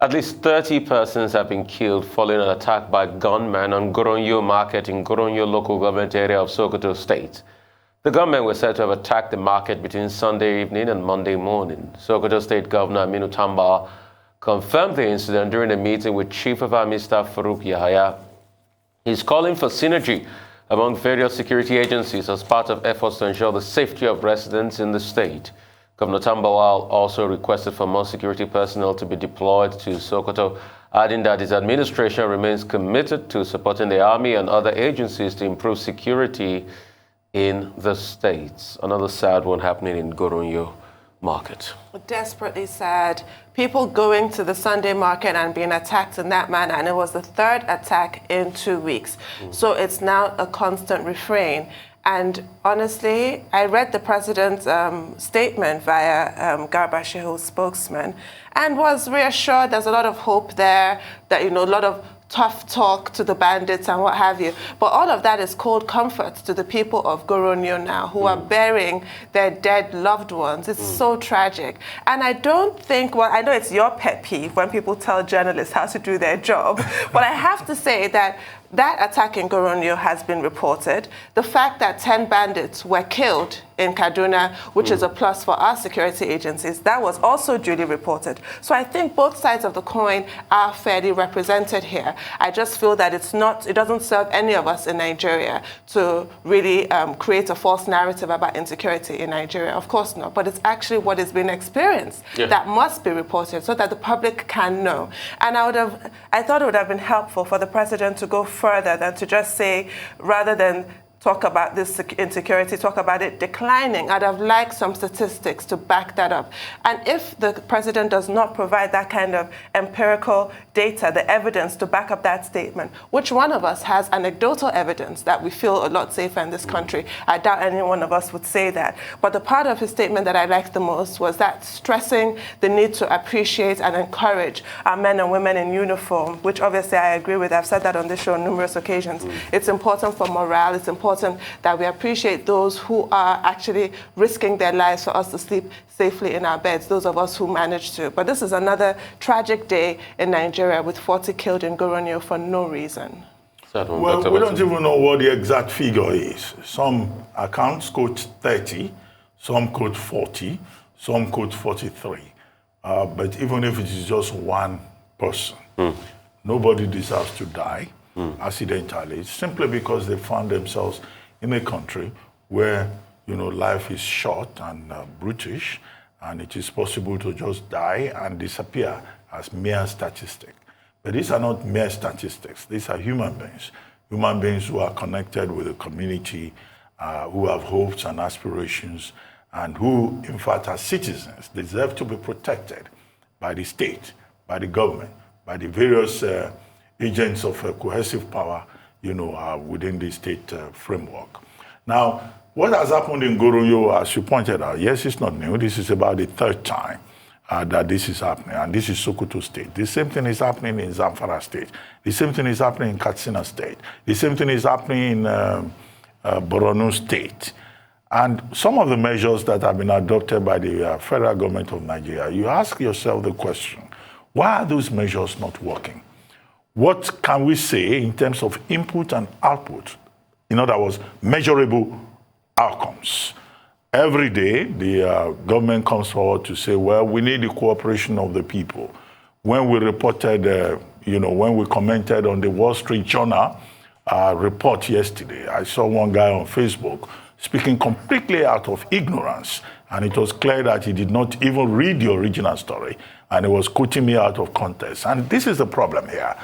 At least 30 persons have been killed following an attack by gunmen on Goronyo Market in Goronyo local government area of Sokoto State. The gunmen were said to have attacked the market between Sunday evening and Monday morning. Sokoto State Governor Aminu Tamba confirmed the incident during a meeting with Chief of Army Staff Farouk Yahaya. He's calling for synergy among various security agencies as part of efforts to ensure the safety of residents in the state. Governor Tambawal also requested for more security personnel to be deployed to Sokoto, adding that his administration remains committed to supporting the army and other agencies to improve security in the states. Another sad one happening in Goronyo Market. Desperately sad. People going to the Sunday market and being attacked in that manner, and it was the third attack in 2 weeks. So it's now a constant refrain. And honestly, I read the president's statement via Garba Shehu's spokesman and was reassured there's a lot of hope there, that, a lot of tough talk to the bandits and what have you. But all of that is cold comfort to the people of Goronyo now who are burying their dead loved ones. It's so tragic. And I don't think, I know it's your pet peeve when people tell journalists how to do their job, but I have to say that attack in Goronyo has been reported. The fact that 10 bandits were killed in Kaduna, which is a plus for our security agencies, that was also duly reported. So I think both sides of the coin are fairly represented here. I just feel that it doesn't serve any of us in Nigeria to really create a false narrative about insecurity in Nigeria. Of course not, but it's actually what is being experienced that must be reported so that the public can know. And I thought it would have been helpful for the president to go further than to just say, rather than talk about this insecurity, talk about it declining. I'd have liked some statistics to back that up. And if the president does not provide that kind of empirical data, the evidence to back up that statement, which one of us has anecdotal evidence that we feel a lot safer in this country? I doubt any one of us would say that. But the part of his statement that I liked the most was that stressing the need to appreciate and encourage our men and women in uniform, which obviously I agree with. I've said that on this show on numerous occasions. It's important for morale. It's important that we appreciate those who are actually risking their lives for us to sleep safely in our beds, those of us who manage to. But this is another tragic day in Nigeria with 40 killed in Goronyo for no reason. Well, we don't even know what the exact figure is. Some accounts quote 30, some quote 40, some quote 43. But even if it is just one person, nobody deserves to die accidentally, simply because they found themselves in a country where, life is short and brutish, and it is possible to just die and disappear as mere statistics. But these are not mere statistics. These are human beings who are connected with the community, who have hopes and aspirations, and who, in fact, as citizens, deserve to be protected by the state, by the government, by the various agents of cohesive power, within the state framework. Now, what has happened in Goronyo, as you pointed out, yes, it's not new. This is about the third time that this is happening, and this is Sokoto State. The same thing is happening in Zamfara State. The same thing is happening in Katsina State. The same thing is happening in Borno State. And some of the measures that have been adopted by the federal government of Nigeria, you ask yourself the question, why are those measures not working? What can we say in terms of input and output? In other words, measurable outcomes. Every day, the government comes forward to say, well, we need the cooperation of the people. When we reported, when we commented on the Wall Street Journal report yesterday, I saw one guy on Facebook speaking completely out of ignorance. And it was clear that he did not even read the original story. And he was quoting me out of context. And this is the problem here.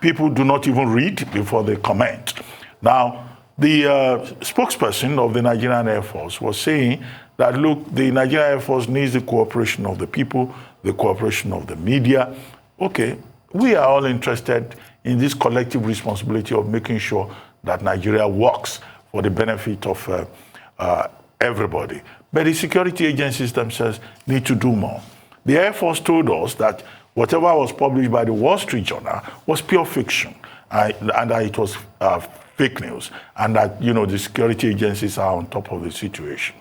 People do not even read before they comment. Now, the spokesperson of the Nigerian Air Force was saying that, look, the Nigerian Air Force needs the cooperation of the people, the cooperation of the media. Okay, we are all interested in this collective responsibility of making sure that Nigeria works for the benefit of everybody. But the security agencies themselves need to do more. The Air Force told us that whatever was published by the Wall Street Journal was pure fiction, and that it was fake news, and that, the security agencies are on top of the situation.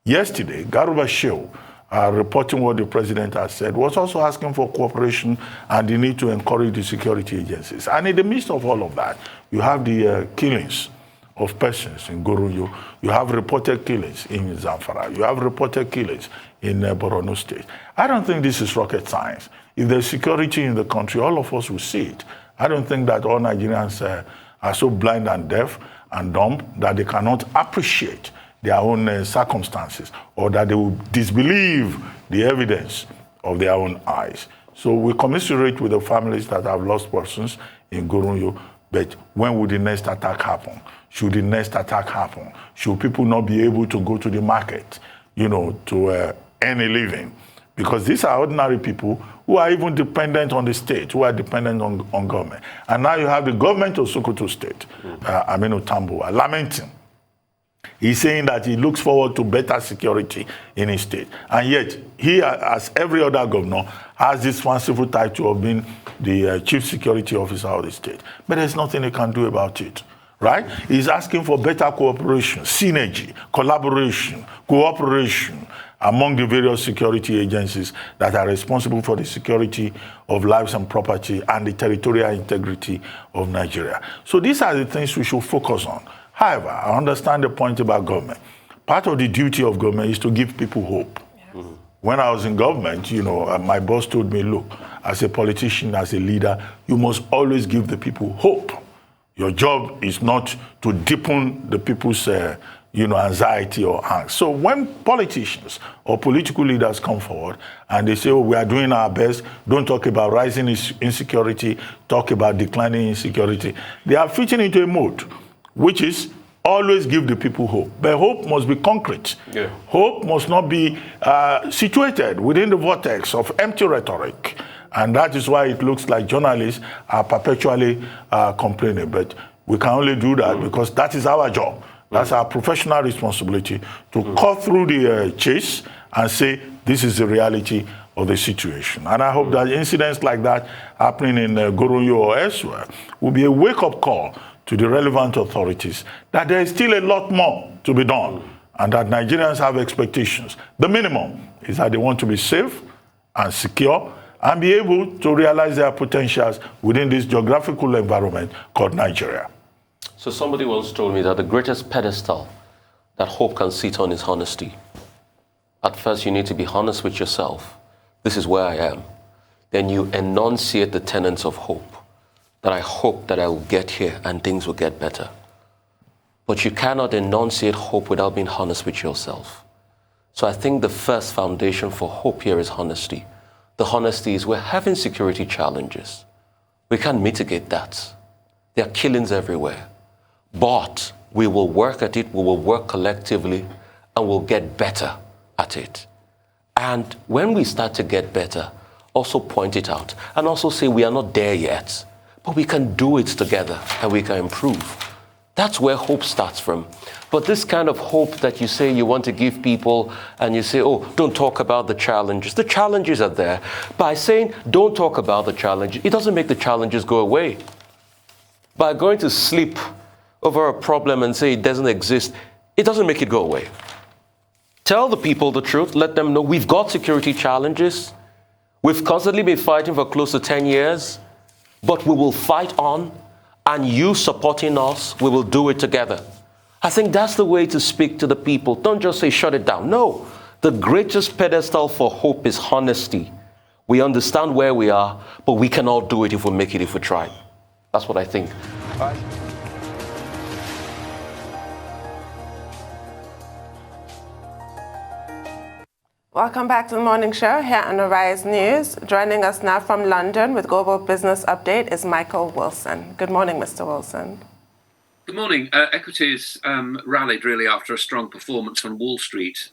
Yesterday, Garba Shehu reporting what the president has said, was also asking for cooperation and the need to encourage the security agencies. And in the midst of all of that, you have the killings of persons in Goronyo. You have reported killings in Zamfara. You have reported killings in Borno State. I don't think this is rocket science. If there's security in the country, all of us will see it. I don't think that all Nigerians are so blind and deaf and dumb that they cannot appreciate their own circumstances, or that they will disbelieve the evidence of their own eyes. So we commiserate with the families that have lost persons in Goronyo, but when would the next attack happen? Should the next attack happen? Should people not be able to go to the market, to earn a living? Because these are ordinary people who are even dependent on the state, who are dependent on government. And now you have the government of Sokoto State, Aminu Tambuwa, lamenting. He's saying that he looks forward to better security in his state. And yet, he, as every other governor, has this fanciful title of being the chief security officer of the state. But there's nothing he can do about it, right? He's asking for better cooperation, synergy, collaboration, cooperation among the various security agencies that are responsible for the security of lives and property and the territorial integrity of Nigeria. So these are the things we should focus on. However, I understand the point about government. Part of the duty of government is to give people hope. Yes. When I was in government, my boss told me, look, as a politician, as a leader, you must always give the people hope. Your job is not to deepen the people's anxiety or angst. So when politicians or political leaders come forward and they say, we are doing our best, don't talk about rising insecurity, talk about declining insecurity, they are fitting into a mode, which is always give the people hope. But hope must be concrete. Yeah. Hope must not be situated within the vortex of empty rhetoric. And that is why it looks like journalists are perpetually complaining. But we can only do that because that is our job. That's our professional responsibility to cut through the chase and say, this is the reality of the situation. And I hope that incidents like that happening in Goronyo or elsewhere will be a wake-up call to the relevant authorities that there is still a lot more to be done and that Nigerians have expectations. The minimum is that they want to be safe and secure and be able to realize their potentials within this geographical environment called Nigeria. So somebody once told me that the greatest pedestal that hope can sit on is honesty. At first, you need to be honest with yourself. This is where I am. Then you enunciate the tenets of hope. That I hope that I will get here and things will get better. But you cannot enunciate hope without being honest with yourself. So I think the first foundation for hope here is honesty. The honesty is we're having security challenges. We can't mitigate that. There are killings everywhere. But we will work at it, we will work collectively, and we'll get better at it. And when we start to get better, also point it out and also say we are not there yet. But we can do it together and we can improve. That's where hope starts from. But this kind of hope that you say you want to give people and you say, oh, don't talk about the challenges. The challenges are there. By saying don't talk about the challenge, it doesn't make the challenges go away. By going to sleep over a problem and say it doesn't exist, it doesn't make it go away. Tell the people the truth. Let them know we've got security challenges. We've constantly been fighting for close to 10 years. But we will fight on, and you supporting us, we will do it together. I think that's the way to speak to the people. Don't just say, shut it down. No, the greatest pedestal for hope is honesty. We understand where we are, but we can all do it if we make it, if we try. That's what I think. Welcome back to the morning show here on Arise News. Joining us now from London with Global Business Update is Michael Wilson. Good morning, Mr. Wilson. Good morning. Equities rallied really after a strong performance on Wall Street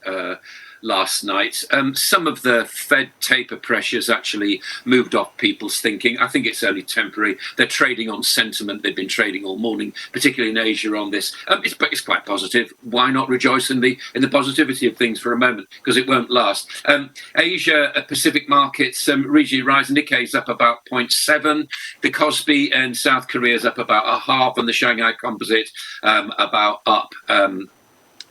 last night. Some of the Fed taper pressures actually moved off people's thinking. I think it's only temporary. They're trading on sentiment. They've been trading all morning, particularly in Asia on this. It's quite positive. Why not rejoice in the positivity of things for a moment? Because it won't last. Asia Pacific markets regionally rising. Nikkei's up about 0.7. The Kospi in South Korea is up about 0.5, and the Shanghai Composite about up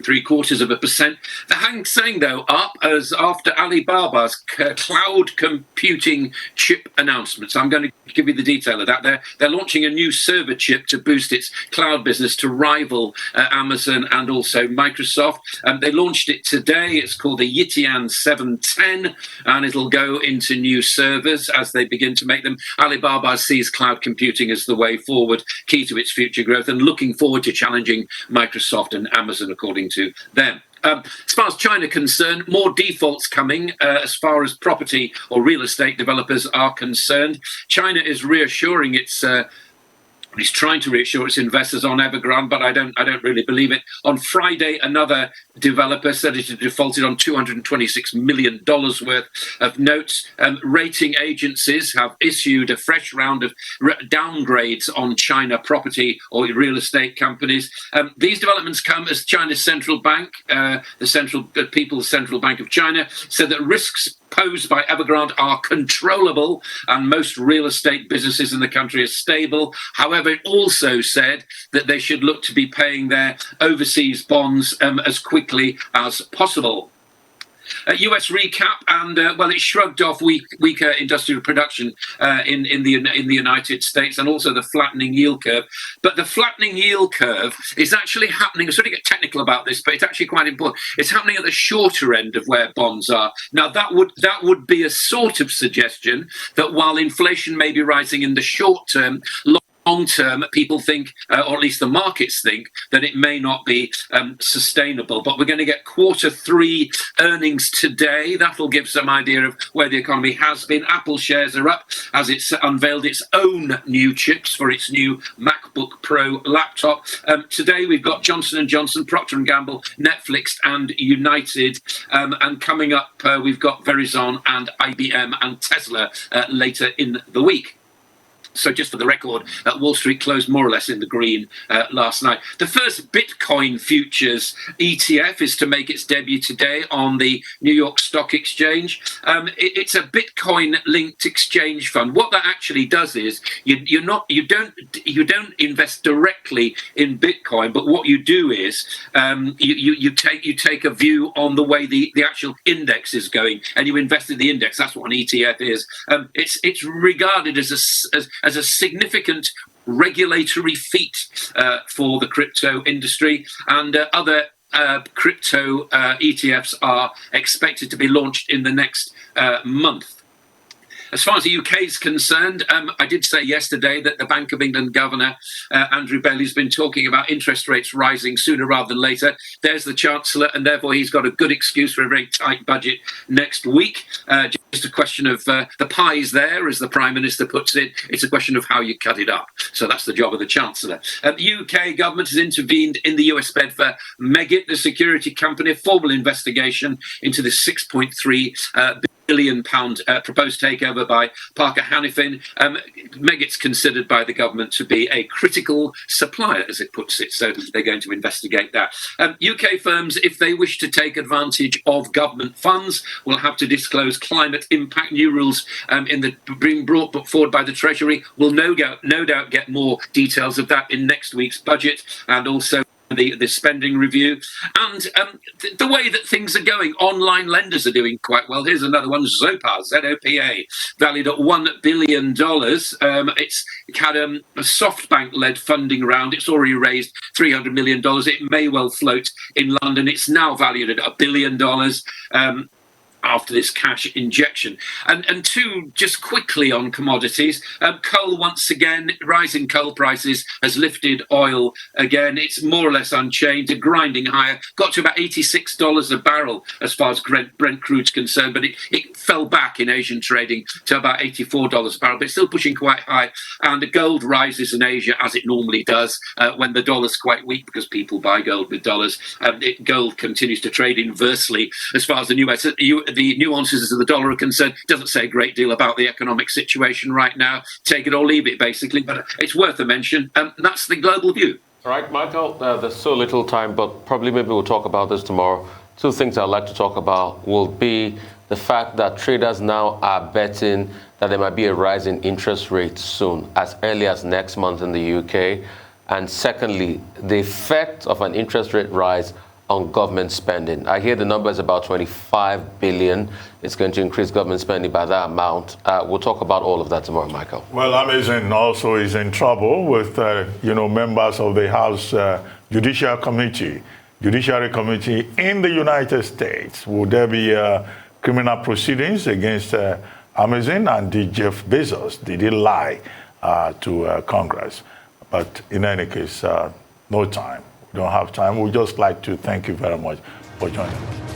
0.75%. The Hang Seng, though, up as after Alibaba's cloud computing chip announcements. I'm going to give you the detail of that. They're launching a new server chip to boost its cloud business to rival Amazon and also Microsoft. They launched it today. It's called the Yitian 710, and it'll go into new servers as they begin to make them. Alibaba sees cloud computing as the way forward, key to its future growth, and looking forward to challenging Microsoft and Amazon, according to them. As far as China concerned, more defaults coming as far as property or real estate developers are concerned. China is reassuring He's trying to reassure its investors on Evergrande, but I don't really believe it. On Friday, another developer said it had defaulted on $226 million worth of notes. Rating agencies have issued a fresh round of downgrades on China property or real estate companies. These developments come as China's central bank, the People's Central Bank of China, said that risks posed by Evergrande are controllable and most real estate businesses in the country are stable. However, it also said that they should look to be paying their overseas bonds as quickly as possible. US recap, and it shrugged off weaker industrial production in the United States, and also the flattening yield curve. But the flattening yield curve is actually happening. I'm sorry to get technical about this, but it's actually quite important. It's happening at the shorter end of where bonds are. Now that would be a sort of suggestion that while inflation may be rising in the short term, long term, people think, or at least the markets think, that it may not be sustainable. But we're going to get Q3 earnings today. That'll give some idea of where the economy has been. Apple shares are up as it's unveiled its own new chips for its new MacBook Pro laptop. Today we've got Johnson & Johnson, Procter & Gamble, Netflix and United. And coming up, we've got Verizon and IBM and Tesla later in the week. So just for the record, Wall Street closed more or less in the green last night. The first Bitcoin futures ETF is to make its debut today on the New York Stock Exchange. It's a Bitcoin-linked exchange fund. What that actually does is you don't invest directly in Bitcoin, but what you do is you take a view on the way the actual index is going, and you invest in the index. That's what an ETF is. It's regarded as a significant regulatory feat for the crypto industry, and other crypto ETFs are expected to be launched in the next month. As far as the UK is concerned, I did say yesterday that the Bank of England Governor, Andrew Bailey's been talking about interest rates rising sooner rather than later. There's the Chancellor, and therefore he's got a good excuse for a very tight budget next week. Just a question of the pie's there, as the Prime Minister puts it. It's a question of how you cut it up. So that's the job of the Chancellor. The UK government has intervened in the US bid for Meggitt, the security company, formal investigation into the £6.3 billion proposed takeover by Parker Hannifin. Meggitt's considered by the government to be a critical supplier, as it puts it, so they're going to investigate that. UK firms, if they wish to take advantage of government funds, will have to disclose climate impact. New rules being brought forward by the Treasury will no doubt get more details of that in next week's budget, and also the spending review. And the way that things are going, online lenders are doing quite well. Here's another one, ZOPA, Z-O-P-A, valued at $1 billion. It's had a SoftBank-led funding round. It's already raised $300 million. It may well float in London. It's now valued at $1 billion. After this cash injection. And two, just quickly on commodities, coal once again, rising coal prices has lifted oil again. It's more or less unchanged, a grinding higher, got to about $86 a barrel as far as Brent crude's concerned, but it fell back in Asian trading to about $84 a barrel, but it's still pushing quite high. And the gold rises in Asia as it normally does when the dollar's quite weak, because people buy gold with dollars. Gold continues to trade inversely as far as the nuances of the dollar are concerned. Doesn't say a great deal about the economic situation right now. Take it or leave it, basically, but it's worth a mention. That's the global view. All right, Michael, there's so little time, but probably maybe we'll talk about this tomorrow. Two things I'd like to talk about will be the fact that traders now are betting that there might be a rise in interest rates soon, as early as next month in the UK. And secondly, the effect of an interest rate rise on government spending. I hear the number is about 25 billion. It's going to increase government spending by that amount. We'll talk about all of that tomorrow, Michael. Well, Amazon also is in trouble with, members of the House Judiciary Committee in the United States. Will there be criminal proceedings against Amazon, and did Jeff Bezos, did he lie to Congress? But in any case, no time. We don't have time. We'd just like to thank you very much for joining us.